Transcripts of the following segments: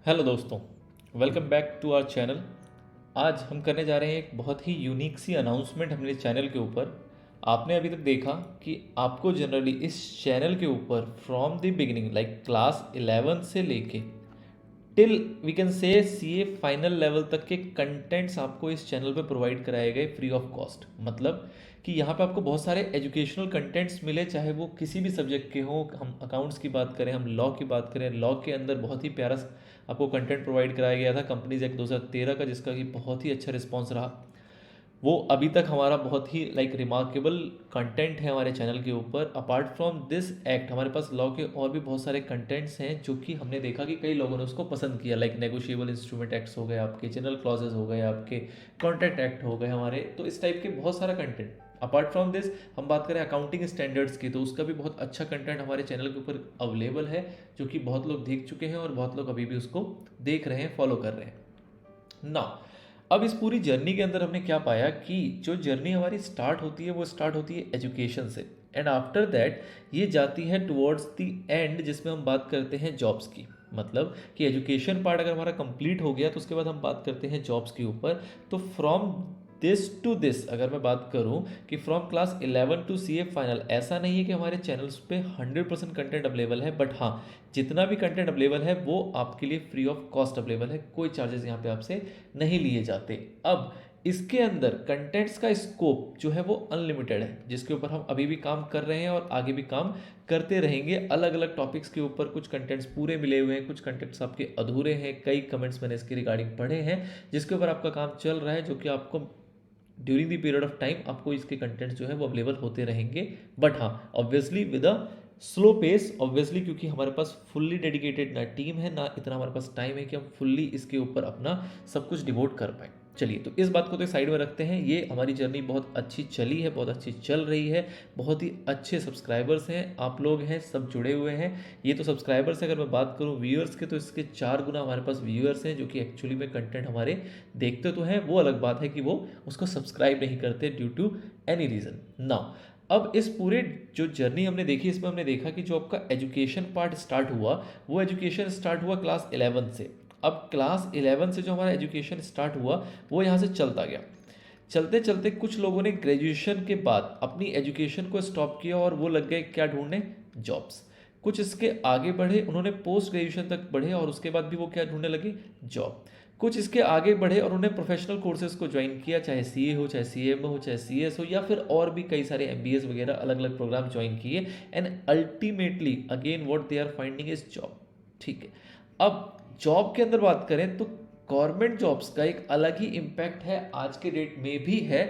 Hello दोस्तों, welcome back to our channel. आज हम करने जा रहे हैं एक बहुत ही यूनिक सी अनाउंसमेंट अपने चैनल के ऊपर। आपने अभी तक देखा कि आपको जनरली इस चैनल के ऊपर from the beginning like class 11 से लेके till we can say CA final level तक के कंटेंट्स आपको इस चैनल पे प्रोवाइड कराए गए फ्री ऑफ कॉस्ट। मतलब कि यहाँ पे आपको बहुत सारे एजुकेशनल कंटेंट्स मिले, चाहे वो किसी भी सब्जेक्ट के हों। हम अकाउंट्स की बात करें, हम लॉ की बात करें, लॉ के अंदर बहुत ही प्यारा आपको कंटेंट प्रोवाइड कराया गया था कंपनीज एक्ट 2013 का, जिसका कि बहुत ही अच्छा रिस्पॉन्स रहा। वो अभी तक हमारा बहुत ही रिमार्केबल कंटेंट है हमारे चैनल के ऊपर। अपार्ट फ्रॉम दिस एक्ट हमारे पास लॉ के और भी बहुत सारे कंटेंट्स हैं जो कि हमने देखा कि कई लोगों ने उसको पसंद किया। लाइक नेगोशिएबल इंस्ट्रूमेंट एक्ट्स हो गए आपके, जनरल क्लॉजेज हो गए आपके, कॉन्ट्रैक्ट एक्ट हो गए हमारे। तो इस टाइप के बहुत सारा कंटेंट। अपार्ट फ्रॉम दिस हम बात करें अकाउंटिंग स्टैंडर्ड्स की, तो उसका भी बहुत अच्छा कंटेंट हमारे चैनल के ऊपर अवेलेबल है, जो कि बहुत लोग देख चुके हैं और बहुत लोग अभी भी उसको देख रहे हैं, फॉलो कर रहे हैं ना। अब इस पूरी जर्नी के अंदर हमने क्या पाया कि जो जर्नी हमारी स्टार्ट होती है वो स्टार्ट होती है एजुकेशन से, एंड आफ्टर दैट ये जाती है टुवर्ड्स द एंड, जिसमें हम बात करते हैं जॉब्स की। मतलब कि एजुकेशन पार्ट अगर हमारा कंप्लीट हो गया तो उसके बाद हम बात करते हैं जॉब्स के ऊपर। तो फ्रॉम दिस टू दिस अगर मैं बात करूं कि from class 11 to C A final, ऐसा नहीं है कि हमारे चैनल्स पे 100% कंटेंट अवेलेबल है, बट हाँ, जितना भी कंटेंट अवेलेबल है वो आपके लिए फ्री ऑफ कॉस्ट अवेलेबल है। कोई चार्जेस यहाँ पे आपसे नहीं लिए जाते। अब इसके अंदर कंटेंट्स का स्कोप जो है वो अनलिमिटेड है, जिसके ऊपर हम अभी भी काम कर रहे हैं और आगे भी काम करते रहेंगे। अलग अलग टॉपिक्स के ऊपर कुछ कंटेंट्स पूरे मिले हुए हैं, कुछ कंटेंट्स आपके अधूरे हैं। कई कमेंट्स मैंने इसके रिगार्डिंग पढ़े हैं जिसके ऊपर आपका काम चल रहा है, जो कि आपको during the period of time आपको इसके कंटेंट्स जो है वो अवेलेबल होते रहेंगे। बट हाँ, obviously with a slow pace, obviously क्योंकि हमारे पास फुल्ली डेडिकेटेड ना टीम है ना इतना हमारे पास टाइम है कि हम फुल्ली इसके ऊपर अपना सब कुछ डिवोट कर पाए। चलिए, तो इस बात को तो साइड में रखते हैं। ये हमारी जर्नी बहुत अच्छी चली है, बहुत अच्छी चल रही है, बहुत ही अच्छे सब्सक्राइबर्स हैं, आप लोग हैं, सब जुड़े हुए हैं। ये तो सब्सक्राइबर्स, अगर मैं बात करूँ व्यूअर्स के, तो इसके 4 गुना हमारे पास व्यूअर्स हैं जो कि एक्चुअली में कंटेंट हमारे देखते तो हैं। वो अलग बात है कि वो उसको सब्सक्राइब नहीं करते due to any reason now. अब इस पूरे जो जर्नी हमने देखी, इसमें हमने देखा कि जो आपका एजुकेशन पार्ट स्टार्ट हुआ वो एजुकेशन स्टार्ट हुआ क्लास 11 से। अब क्लास 11 से जो हमारा एजुकेशन स्टार्ट हुआ वो यहाँ से चलता गया। चलते चलते कुछ लोगों ने ग्रेजुएशन के बाद अपनी एजुकेशन को स्टॉप किया और वो लग गए क्या ढूंढने, जॉब्स। कुछ इसके आगे बढ़े, उन्होंने पोस्ट ग्रेजुएशन तक बढ़े और उसके बाद भी वो क्या ढूंढने लगे, जॉब। कुछ इसके आगे बढ़े और उन्होंने प्रोफेशनल कोर्सेज को ज्वाइन किया, चाहे सीए हो, चाहे सीएम हो, चाहे सीएस हो, या फिर और भी कई सारे एमबीएस वगैरह अलग अलग प्रोग्राम ज्वाइन किए। And ultimately again what they are finding is job. ठीक है। अब जॉब के अंदर बात करें तो गवर्नमेंट जॉब्स का एक अलग ही इम्पैक्ट है, आज के डेट में भी है।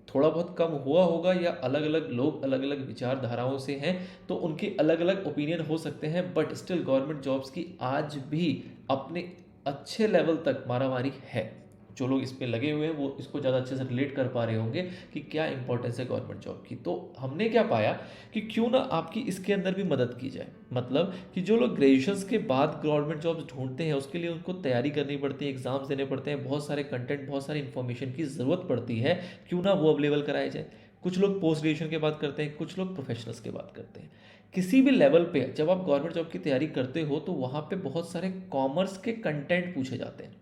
थोड़ा बहुत कम हुआ होगा, या अलग अलग लोग अलग अलग विचारधाराओं से हैं तो उनके अलग अलग ओपिनियन हो सकते हैं, बट स्टिल गवर्नमेंट जॉब्स की आज भी अपने अच्छे लेवल तक मारामारी है। जो लोग इस पे लगे हुए हैं वो इसको ज़्यादा अच्छे से रिलेट कर पा रहे होंगे कि क्या इंपॉर्टेंस है गवर्नमेंट जॉब की। तो हमने क्या पाया कि क्यों ना आपकी इसके अंदर भी मदद की जाए। मतलब कि जो लोग ग्रेजुएशन के बाद गवर्नमेंट जॉब्स ढूंढते हैं उसके लिए उनको तैयारी करनी पड़ती है, एग्जाम्स देने पड़ते हैं, बहुत सारे कंटेंट, बहुत सारी इन्फॉर्मेशन की ज़रूरत पड़ती है। क्यों ना वो अवेलेबल कराया जाए। कुछ लोग पोस्ट ग्रेजुएशन के बाद करते हैं, कुछ लोग प्रोफेशनल्स के बाद करते हैं। किसी भी लेवल पे जब आप गवर्नमेंट जॉब की तैयारी करते हो तो वहाँ पे बहुत सारे कॉमर्स के कंटेंट पूछे जाते हैं,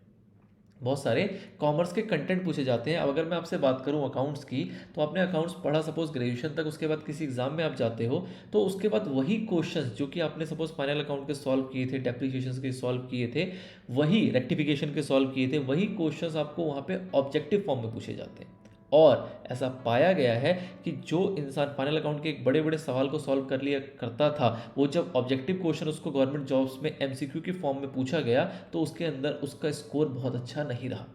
बहुत सारे कॉमर्स के कंटेंट पूछे जाते हैं। अब अगर मैं आपसे बात करूं अकाउंट्स की, तो आपने अकाउंट्स पढ़ा सपोज ग्रेजुएशन तक, उसके बाद किसी एग्जाम में आप जाते हो तो उसके बाद वही क्वेश्चंस जो कि आपने सपोज फाइनल अकाउंट के सॉल्व किए थे, डेप्रिसिएशन के सॉल्व किए थे, वही रेक्टिफिकेशन के सॉल्व किए थे, वही क्वेश्चंस आपको वहाँ पे ऑब्जेक्टिव फॉर्म में पूछे जाते हैं। और ऐसा पाया गया है कि जो इंसान फाइनल अकाउंट के एक बड़े बड़े सवाल को सॉल्व कर लिया करता था, वो जब ऑब्जेक्टिव क्वेश्चन उसको गवर्नमेंट जॉब्स में एमसीक्यू के फॉर्म में पूछा गया तो उसके अंदर उसका स्कोर बहुत अच्छा नहीं रहा।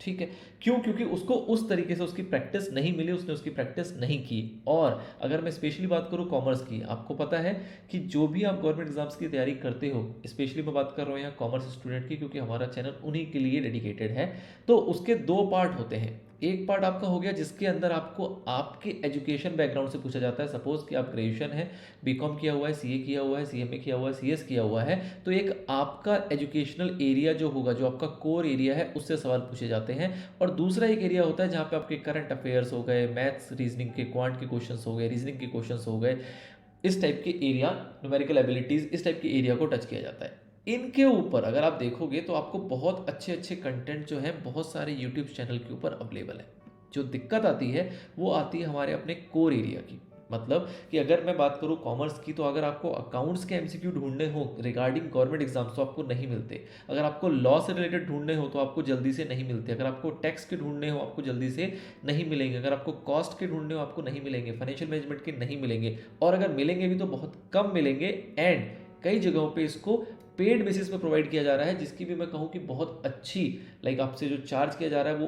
ठीक है। क्यों? क्योंकि उसको उस तरीके से उसकी प्रैक्टिस नहीं मिली, उसने उसकी प्रैक्टिस नहीं की। और अगर मैं स्पेशली बात करूं कॉमर्स की, आपको पता है कि जो भी आप गवर्नमेंट एग्जाम्स की तैयारी करते हो, स्पेशली मैं बात कर रहा हूँ यहाँ कॉमर्स स्टूडेंट की, क्योंकि हमारा चैनल उन्हीं के लिए डेडिकेटेड है। तो उसके 2 पार्ट होते हैं। एक पार्ट आपका हो गया जिसके अंदर आपको आपके एजुकेशन बैकग्राउंड से पूछा जाता है। सपोज कि आप ग्रेजुएशन है, बीकॉम किया हुआ है, सीए किया हुआ है, सीएमए किया हुआ है, सीएस किया हुआ है, तो एक आपका एजुकेशनल एरिया जो होगा, जो आपका कोर एरिया है, उससे सवाल पूछे जाते हैं। और दूसरा एक एरिया होता है जहाँ पे आपके करंट अफेयर्स हो गए, मैथ्स रीजनिंग के क्वांट के क्वेश्चंस हो गए, रीजनिंग के क्वेश्चंस हो गए, इस टाइप के एरिया, न्यूमेरिकल एबिलिटीज, इस टाइप के एरिया को टच किया जाता है। इनके ऊपर अगर आप देखोगे तो आपको बहुत अच्छे अच्छे कंटेंट जो है बहुत सारे यूट्यूब चैनल के ऊपर अवेलेबल है। जो दिक्कत आती है वो आती है हमारे अपने कोर एरिया की। मतलब कि अगर मैं बात करूँ कॉमर्स की, तो अगर आपको अकाउंट्स के एमसीक्यू ढूंढने हो रिगार्डिंग गवर्नमेंट एग्जाम्स तो आपको नहीं मिलते। अगर आपको लॉ से रिलेटेड ढूंढने हो तो आपको जल्दी से नहीं मिलते। अगर आपको टैक्स के ढूंढने हो आपको जल्दी से नहीं मिलेंगे। अगर आपको कॉस्ट के ढूंढने हो आपको नहीं मिलेंगे। फाइनेंशियल मैनेजमेंट के नहीं मिलेंगे, और अगर मिलेंगे भी तो बहुत कम मिलेंगे। एंड कई जगहों पे इसको पेड बेसिस पे प्रोवाइड किया जा रहा है, जिसकी भी मैं कहूँ कि बहुत अच्छी आपसे जो चार्ज किया जा रहा है वो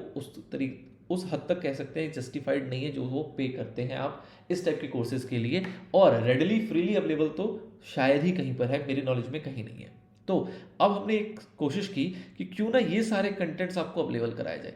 उस हद तक कह सकते हैं जस्टिफाइड नहीं है जो वो पे करते हैं आप इस टाइप के कोर्सेज के लिए। और रेडली फ्रीली अवेलेबल तो शायद ही कहीं पर है, मेरी नॉलेज में कहीं नहीं है। तो अब हमने एक कोशिश की कि क्यों ना ये सारे कंटेंट्स आपको अवेलेबल कराए जाए।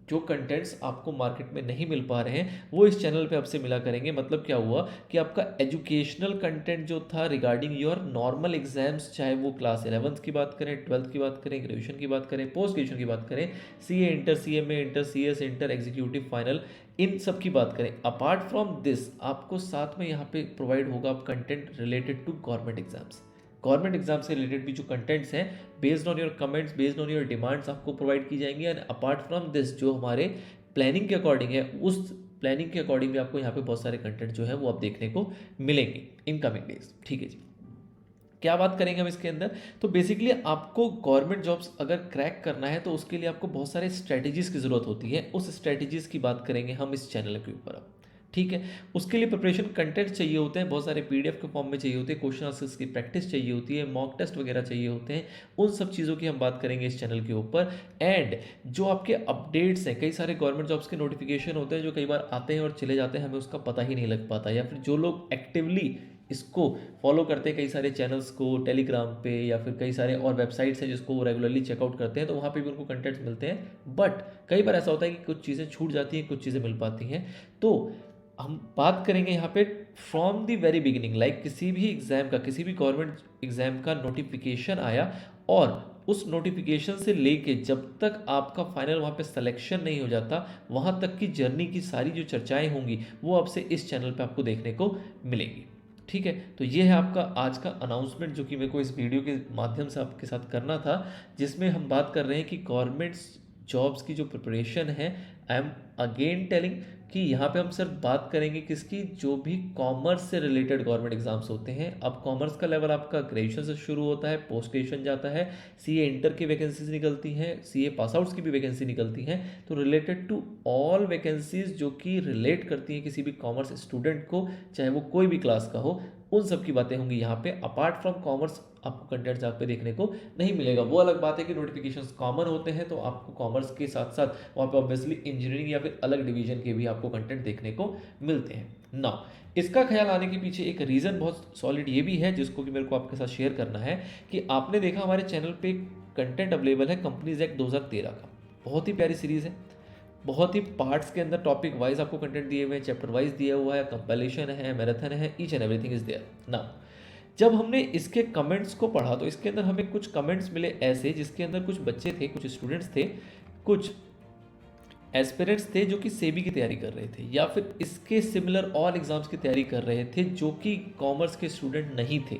जो कंटेंट्स आपको मार्केट में नहीं मिल पा रहे हैं वो इस चैनल पे आपसे मिला करेंगे। मतलब क्या हुआ कि आपका एजुकेशनल कंटेंट जो था रिगार्डिंग योर नॉर्मल एग्जाम्स, चाहे वो क्लास 11th की बात करें, 12th की बात करें, ग्रेजुएशन की बात करें, पोस्ट ग्रेजुएशन की बात करें, CA inter, CMA inter, CS inter, executive final, इन सब की बात करें, अपार्ट फ्रॉम दिस आपको साथ में यहाँ पे प्रोवाइड होगा content related to government exams. Government exam से रिलेटेड भी जो कंटेंट्स हैं based on your comments, based on your demands आपको प्रोवाइड की जाएंगी। एंड अपार्ट फ्रॉम दिस जो हमारे प्लानिंग के अकॉर्डिंग है, उस प्लानिंग के अकॉर्डिंग भी आपको यहाँ पे बहुत सारे कंटेंट जो है वो आप देखने को मिलेंगे इन कमिंग डेज। ठीक है जी, क्या बात करेंगे हम इसके अंदर। तो बेसिकली आपको गवर्नमेंट जॉब्स अगर क्रैक करना है तो उसके लिए आपको बहुत सारे स्ट्रेटजीज की ज़रूरत होती है। उस स्ट्रेटजीज की बात करेंगे हम इस चैनल के ऊपर अब। ठीक है, उसके लिए प्रिपरेशन कंटेंट चाहिए होते हैं, बहुत सारे पीडीएफ के फॉर्म में चाहिए होते हैं, क्वेश्चन आंसर्स की प्रैक्टिस चाहिए होती है, मॉक टेस्ट वगैरह चाहिए होते हैं। उन सब चीज़ों की हम बात करेंगे इस चैनल के ऊपर। एंड जो आपके अपडेट्स हैं, कई सारे गवर्नमेंट जॉब्स के नोटिफिकेशन होते हैं जो कई बार आते हैं और चले जाते हैं, हमें उसका पता ही नहीं लग पाता। या फिर जो लोग एक्टिवली इसको फॉलो करते हैं, कई सारे चैनल्स को टेलीग्राम पे या फिर कई सारे और वेबसाइट्स हैं जिसको वो रेगुलरली चेकआउट करते हैं, तो वहाँ पे भी उनको कंटेंट्स मिलते हैं। बट कई बार ऐसा होता है कि कुछ चीज़ें छूट जाती हैं, कुछ चीज़ें मिल पाती हैं। तो हम बात करेंगे यहाँ पे फ्रॉम द वेरी बिगिनिंग, किसी भी एग्जाम का, किसी भी गवर्नमेंट एग्जाम का नोटिफिकेशन आया और उस नोटिफिकेशन से लेके जब तक आपका फाइनल वहाँ पे सिलेक्शन नहीं हो जाता, वहाँ तक की जर्नी की सारी जो चर्चाएं होंगी वो आपसे इस चैनल पे आपको देखने को मिलेंगी। ठीक है, तो ये है आपका आज का अनाउंसमेंट जो कि मेरे को इस वीडियो के माध्यम से आपके साथ करना था, जिसमें हम बात कर रहे हैं कि गवर्नमेंट जॉब्स की जो प्रिपरेशन है, आई एम अगेन टेलिंग कि यहाँ पे हम सिर्फ बात करेंगे किसकी, जो भी कॉमर्स से रिलेटेड गवर्नमेंट एग्जाम्स होते हैं। अब कॉमर्स का लेवल आपका ग्रेजुएशन से शुरू होता है, पोस्ट ग्रेजुएशन जाता है, सीए इंटर की वैकेंसीज निकलती हैं, सीए पास आउट्स की भी वैकेंसी निकलती हैं। तो रिलेटेड टू ऑल वैकेंसीज जो कि रिलेट करती हैं किसी भी कॉमर्स स्टूडेंट को, चाहे वो कोई भी क्लास का हो, उन सब की बातें होंगी यहाँ पे। अपार्ट फ्रॉम कॉमर्स आपको कंटेंट जहाँ पे देखने को नहीं मिलेगा। वो अलग बात है कि नोटिफिकेशंस कॉमन होते हैं, तो आपको कॉमर्स के साथ साथ वहाँ पे ऑब्वियसली इंजीनियरिंग या फिर अलग डिवीजन के भी आपको कंटेंट देखने को मिलते हैं। नाउ इसका ख्याल आने के पीछे एक रीज़न बहुत सॉलिड ये भी है, जिसको कि मेरे को आपके साथ शेयर करना है कि आपने देखा हमारे चैनल पे कंटेंट अवेलेबल है कंपनीज एक्ट 2013 का। बहुत ही प्यारी सीरीज़ है, बहुत ही पार्ट्स के अंदर टॉपिक वाइज आपको कंटेंट दिए हुए हैं, चैप्टर वाइज दिया हुआ है, कंपाइलेशन है, मैराथन है, each and everything is there. Now जब हमने इसके कमेंट्स को पढ़ा तो इसके अंदर हमें कुछ कमेंट्स मिले ऐसे, जिसके अंदर कुछ बच्चे थे, कुछ स्टूडेंट्स थे, कुछ एस्पिरेंट्स थे जो कि सेबी की तैयारी कर रहे थे या फिर इसके सिमिलर ऑल एग्जाम्स की तैयारी कर रहे थे, जो कि कॉमर्स के स्टूडेंट नहीं थे।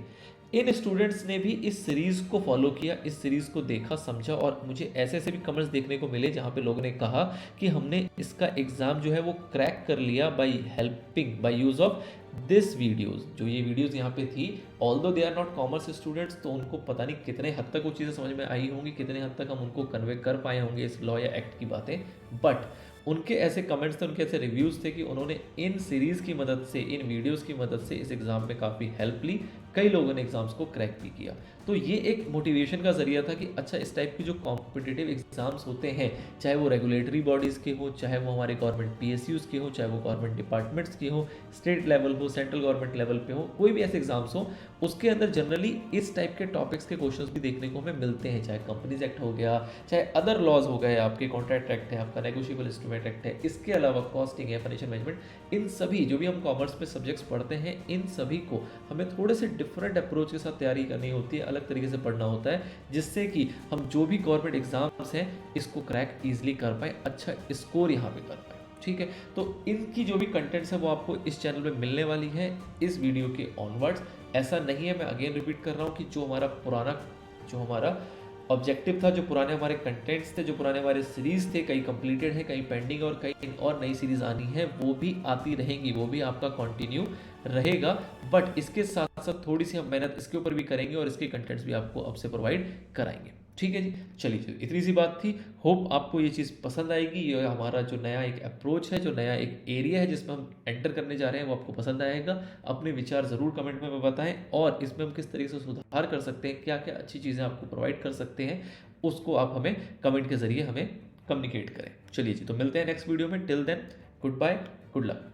इन स्टूडेंट्स ने भी इस सीरीज़ को फॉलो किया, इस सीरीज़ को देखा, समझा, और मुझे ऐसे ऐसे भी कमेंट्स देखने को मिले जहाँ पे लोगों ने कहा कि हमने इसका एग्ज़ाम जो है वो क्रैक कर लिया by use of this videos. जो ये वीडियोज़ यहाँ पे थी, although they are not commerce students, तो उनको पता नहीं कितने हद तक वो चीज़ें समझ में आई होंगी, कितने हद तक हम उनको कन्वे कर पाए होंगे इस लॉ या एक्ट की बातें। बट उनके ऐसे कमेंट्स थे, उनके ऐसे रिव्यूज़ थे कि उन्होंने इन सीरीज़ की मदद से, इन वीडियोज़ की मदद से इस एग्ज़ाम में काफ़ी हेल्प ली, कई लोगों ने एग्ज़ाम्स को क्रैक भी किया। तो ये एक मोटिवेशन का ज़रिया था कि अच्छा, इस टाइप की जो कॉम्पिटिटिव एग्ज़ाम्स होते हैं, चाहे वो रेगुलेटरी बॉडीज़ के हो, चाहे वो हमारे गवर्नमेंट पीएसयूज़ के हो, चाहे वो गवर्नमेंट डिपार्टमेंट्स के हो, स्टेट लेवल हो, सेंट्रल गवर्नमेंट लेवल पे हो, कोई भी ऐसे एग्ज़ाम्स हो, उसके अंदर जनरली इस टाइप के टॉपिक्स के क्वेश्चंस भी देखने को हमें मिलते हैं। चाहे कंपनीज एक्ट हो गया, चाहे अदर लॉज हो गए, आपके कॉन्ट्रैक्ट एक्ट है, आपका नेगोशिएबल इंस्ट्रूमेंट एक्ट है, इसके अलावा कॉस्टिंग है, फाइनेंशियल मैनेजमेंट, इन सभी जो भी हम कॉमर्स में सब्जेक्ट्स पढ़ते हैं, इन सभी को हमें थोड़े से डिफरेंट अप्रोच के साथ तैयारी करनी होती है, अलग तरीके से पढ़ना होता है, जिससे कि हम जो भी गवर्नमेंट एग्जाम्स हैं इसको क्रैक ईजिली कर पाए, अच्छा स्कोर यहाँ पे कर पाए। ठीक है, तो इनकी जो भी कंटेंट्स है वो आपको इस चैनल पे मिलने वाली है इस वीडियो के ऑनवर्ड्स। ऐसा नहीं है, मैं अगेन रिपीट कर रहा हूँ कि जो हमारा पुराना जो हमारा ऑब्जेक्टिव था, जो पुराने हमारे कंटेंट्स थे, जो पुराने हमारे सीरीज थे, कई कंप्लीटेड है, कई पेंडिंग और कई और नई सीरीज आनी है, वो भी आती रहेंगी, वो भी आपका कंटिन्यू रहेगा। बट इसके साथ साथ थोड़ी सी हम मेहनत इसके ऊपर भी करेंगे और इसके कंटेंट्स भी आपको अब से प्रोवाइड कराएंगे। ठीक है जी, चलिए इतनी सी बात थी। होप आपको ये चीज़ पसंद आएगी। ये हमारा जो नया एक अप्रोच है, जो नया एक एरिया है जिसमें हम एंटर करने जा रहे हैं, वो आपको पसंद आएगा। अपने विचार ज़रूर कमेंट में बताएं और इसमें हम किस तरीके से सुधार कर सकते हैं, क्या क्या अच्छी चीज़ें आपको प्रोवाइड कर सकते हैं, उसको आप हमें कमेंट के ज़रिए हमें कम्युनिकेट करें। चलिए जी, तो मिलते हैं नेक्स्ट वीडियो में। Till then, good bye, good luck.